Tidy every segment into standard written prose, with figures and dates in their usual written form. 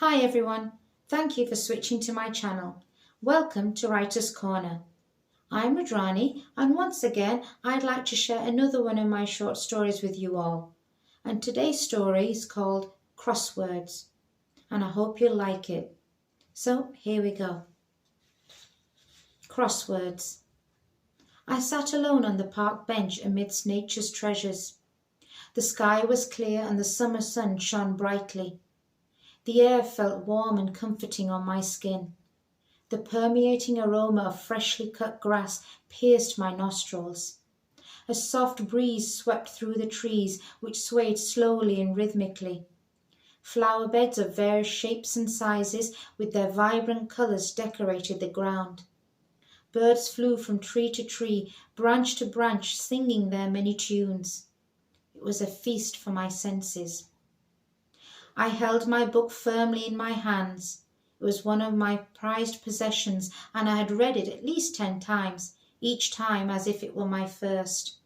Hi everyone, thank you for switching to my channel. Welcome to Writer's Corner. I'm Rudrani and once again I'd like to share another one of my short stories with you all. And today's story is called Crosswords and I hope you'll like it. So here we go. Crosswords. I sat alone on the park bench amidst nature's treasures. The sky was clear and the summer sun shone brightly. The air felt warm and comforting on my skin. The permeating aroma of freshly cut grass pierced my nostrils. A soft breeze swept through the trees, which swayed slowly and rhythmically. Flower beds of various shapes and sizes, with their vibrant colours, decorated the ground. Birds flew from tree to tree, branch to branch, singing their many tunes. It was a feast for my senses. I held my book firmly in my hands. It was one of my prized possessions, and I had read it at least 10 times, each time as if it were my first.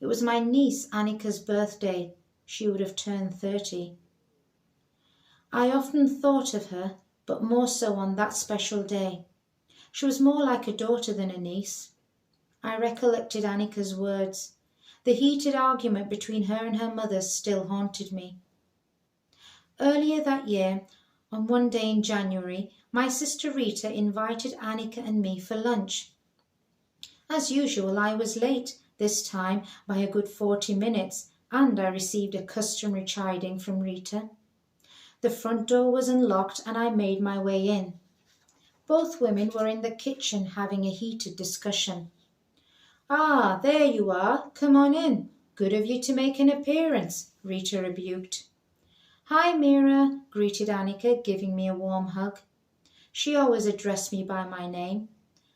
It was my niece Annika's birthday. She would have turned 30. I often thought of her, but more so on that special day. She was more like a daughter than a niece. I recollected Annika's words. The heated argument between her and her mother still haunted me. Earlier that year, on one day in January, my sister Rita invited Annika and me for lunch. As usual, I was late, this time by a good 40 minutes, and I received a customary chiding from Rita. The front door was unlocked and I made my way in. Both women were in the kitchen having a heated discussion. "Ah, there you are. Come on in. Good of you to make an appearance," Rita rebuked. "Hi, Mira," greeted Annika, giving me a warm hug. She always addressed me by my name.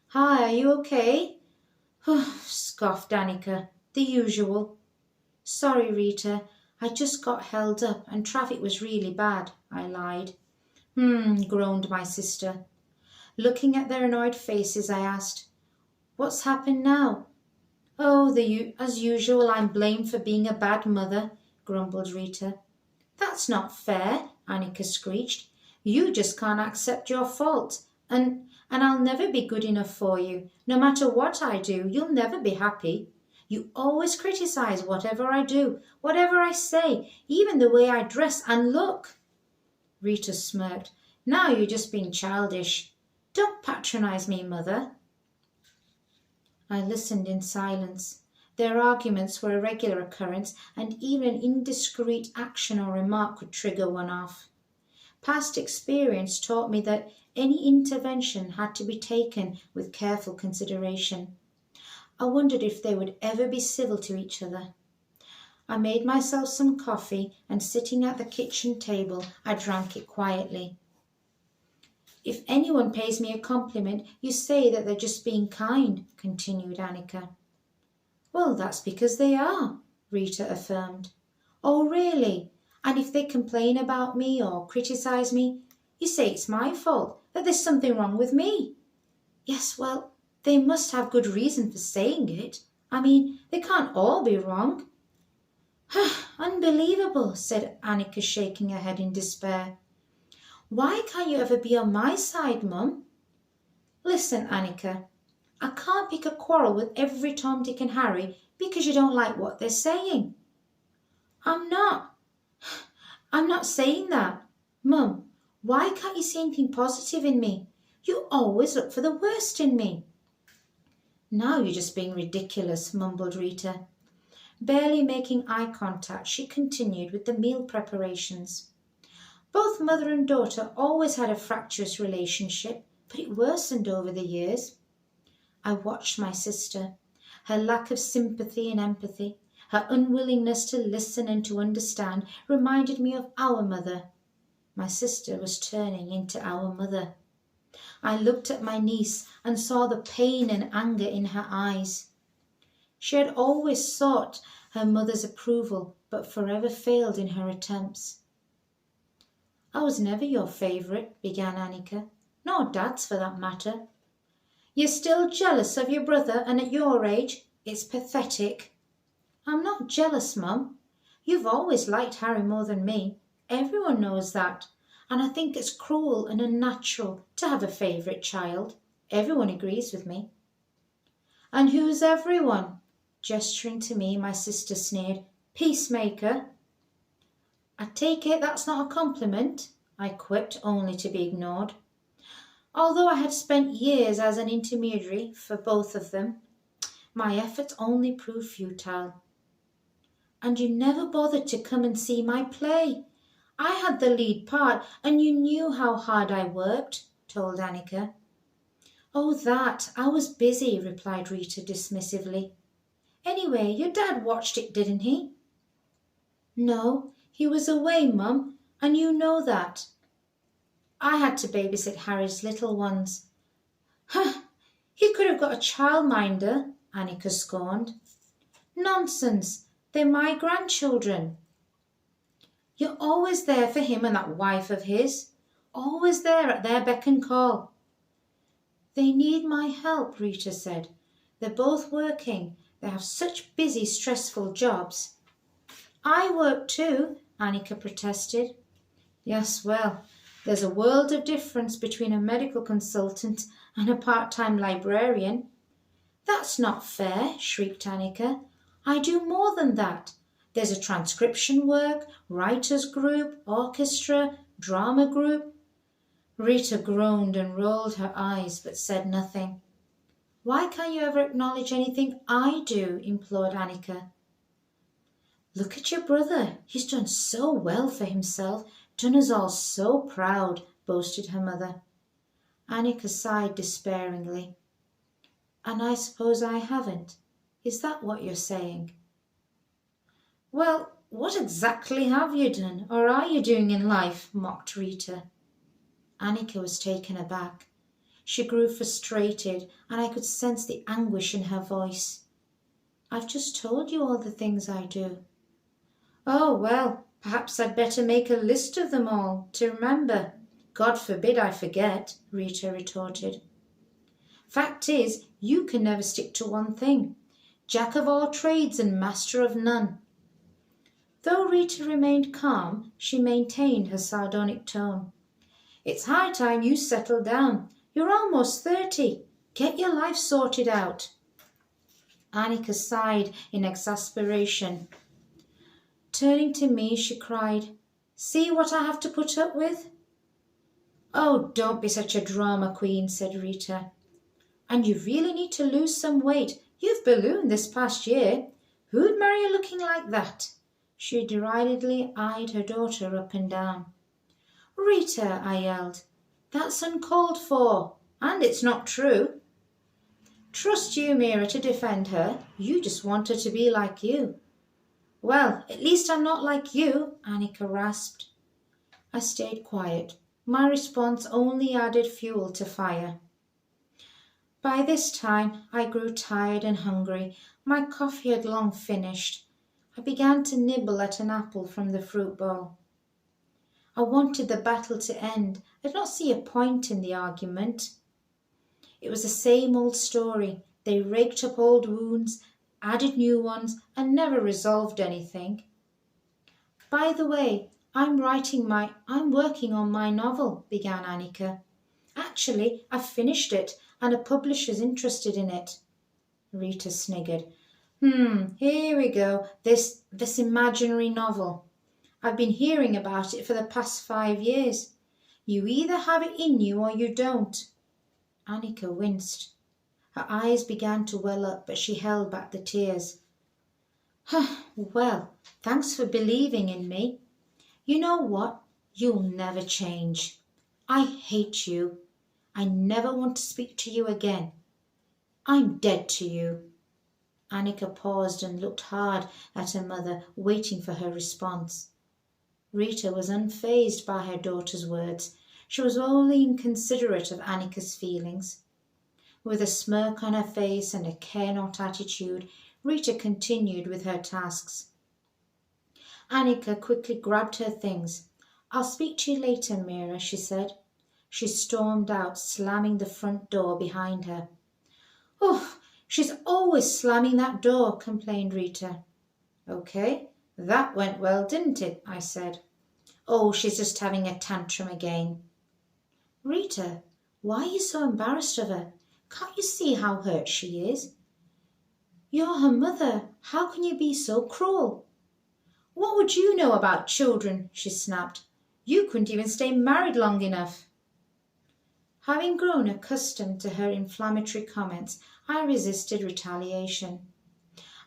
"Hi, are you okay?" Scoffed Annika. "The usual." "Sorry, Rita. I just got held up and traffic was really bad," I lied. Groaned my sister. Looking at their annoyed faces, I asked, "What's happened now?" "Oh, as usual, I'm blamed for being a bad mother," grumbled Rita. "That's not fair," Annika screeched. "You just can't accept your fault, and I'll never be good enough for you. No matter what I do, you'll never be happy. You always criticize whatever I do, whatever I say, even the way I dress and look." Rita smirked. "Now you're just being childish. Don't patronize me, mother." I listened in silence. Their arguments were a regular occurrence, and even an indiscreet action or remark could trigger one off. Past experience taught me that any intervention had to be taken with careful consideration. I wondered if they would ever be civil to each other. I made myself some coffee, and sitting at the kitchen table, I drank it quietly. "If anyone pays me a compliment, you say that they're just being kind," continued Annika. "Well, that's because they are," Rita affirmed. "Oh, really? And if they complain about me or criticize me, you say it's my fault, that there's something wrong with me?" "Yes, well, they must have good reason for saying it. I mean, they can't all be wrong." "Unbelievable," said Annika, shaking her head in despair. "Why can't you ever be on my side, Mum?" "Listen, Annika, I can't pick a quarrel with every Tom, Dick and Harry because you don't like what they're saying." I'm not saying that. Mum, why can't you see anything positive in me? You always look for the worst in me." "Now you're just being ridiculous," mumbled Rita. Barely making eye contact, she continued with the meal preparations. "Both mother and daughter always had a fractious relationship, but it worsened over the years." I watched my sister. Her lack of sympathy and empathy, her unwillingness to listen and to understand reminded me of our mother. My sister was turning into our mother. I looked at my niece and saw the pain and anger in her eyes. She had always sought her mother's approval, but forever failed in her attempts. "I was never your favourite," began Annika. "Nor Dad's for that matter." "You're still jealous of your brother, and at your age? It's pathetic." "I'm not jealous, Mum. You've always liked Harry more than me. Everyone knows that. and I think it's cruel and unnatural to have a favourite child. Everyone agrees with me." "And who's everyone?" Gesturing to me, my sister sneered. "Peacemaker." "I take it that's not a compliment," I quipped, only to be ignored. Although I had spent years as an intermediary for both of them, my efforts only proved futile. "And you never bothered to come and see my play. I had the lead part, and you knew how hard I worked," told Annika. "Oh, that! I was busy," replied Rita dismissively. "Anyway, your dad watched it, didn't he?" "No, he was away, Mum, and you know that. I had to babysit Harry's little ones." "Huh! He could have got a childminder," Annika scorned. "Nonsense! They're my grandchildren." "You're always there for him and that wife of his. Always there at their beck and call." "They need my help," Rita said. "They're both working. They have such busy, stressful jobs." "I work too," Annika protested. "Yes, well, there's a world of difference between a medical consultant and a part-time librarian." "That's not fair," shrieked Annika. "I do more than that. There's a transcription work, writers' group, orchestra, drama group." Rita groaned and rolled her eyes but said nothing. "Why can't you ever acknowledge anything I do?" implored Annika. "Look at your brother. He's done so well for himself, done us all so proud," boasted her mother. Annika sighed despairingly. "And I suppose I haven't. Is that what you're saying?" "Well, what exactly have you done, or are you doing in life?" mocked Rita. Annika was taken aback. She grew frustrated, and I could sense the anguish in her voice. "I've just told you all the things I do." "Oh, well, perhaps I'd better make a list of them all, to remember. God forbid I forget," Rita retorted. "Fact is, you can never stick to one thing. Jack of all trades and master of none." Though Rita remained calm, she maintained her sardonic tone. "It's high time you settled down. You're almost 30. Get your life sorted out." Annika sighed in exasperation. Turning to me, she cried, "See what I have to put up with?" "Oh, don't be such a drama queen," said Rita. "And you really need to lose some weight. You've ballooned this past year. Who'd marry you looking like that?" She deridedly eyed her daughter up and down. "Rita," I yelled, "that's uncalled for, and it's not true." "Trust you, Mira, to defend her. You just want her to be like you." "Well, at least I'm not like you," Annika rasped. I stayed quiet. My response only added fuel to fire. By this time I grew tired and hungry. My coffee had long finished. I began to nibble at an apple from the fruit bowl. I wanted the battle to end. I did not see a point in the argument. It was the same old story. They raked up old wounds, added new ones, and never resolved anything. "By the way, I'm working on my novel," began Annika. "Actually, I've finished it, and a publisher's interested in it." Rita sniggered. Here we go. This imaginary novel. I've been hearing about it for the past 5 years. You either have it in you or you don't." Annika winced. Her eyes began to well up, but she held back the tears. "Well, thanks for believing in me. You know what? You'll never change. I hate you. I never want to speak to you again. I'm dead to you." Annika paused and looked hard at her mother, waiting for her response. Rita was unfazed by her daughter's words. She was only inconsiderate of Annika's feelings. With a smirk on her face and a care-not attitude, Rita continued with her tasks. Annika quickly grabbed her things. "I'll speak to you later, Mira," she said. She stormed out, slamming the front door behind her. "Oh, she's always slamming that door," complained Rita. "Okay, that went well, didn't it?" I said. Oh, she's just having a tantrum again. Rita, why are you so embarrassed of her? Can't you see how hurt she is? You're her mother. How can you be so cruel? What would you know about children? She snapped. You couldn't even stay married long enough. Having grown accustomed to her inflammatory comments, I resisted retaliation.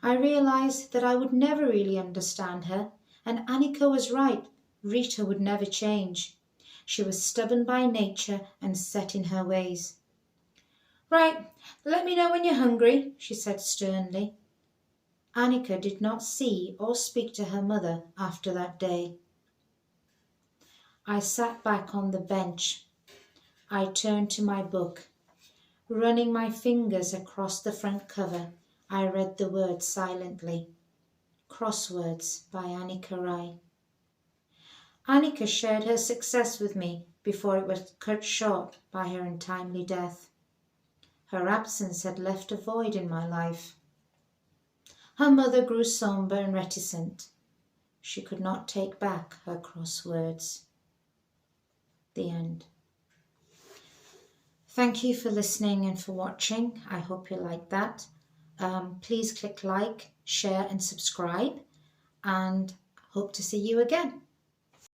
I realized that I would never really understand her, and Annika was right. Rita would never change. She was stubborn by nature and set in her ways. Right, let me know when you're hungry, she said sternly. Annika did not see or speak to her mother after that day. I sat back on the bench. I turned to my book. Running my fingers across the front cover, I read the words silently. Crosswords by Annika Rai. Annika shared her success with me before it was cut short by her untimely death. Her absence had left a void in my life. Her mother grew sombre and reticent. She could not take back her crosswords. The end. Thank you for listening and for watching. I hope you liked that. Please click like, share and subscribe, and hope to see you again.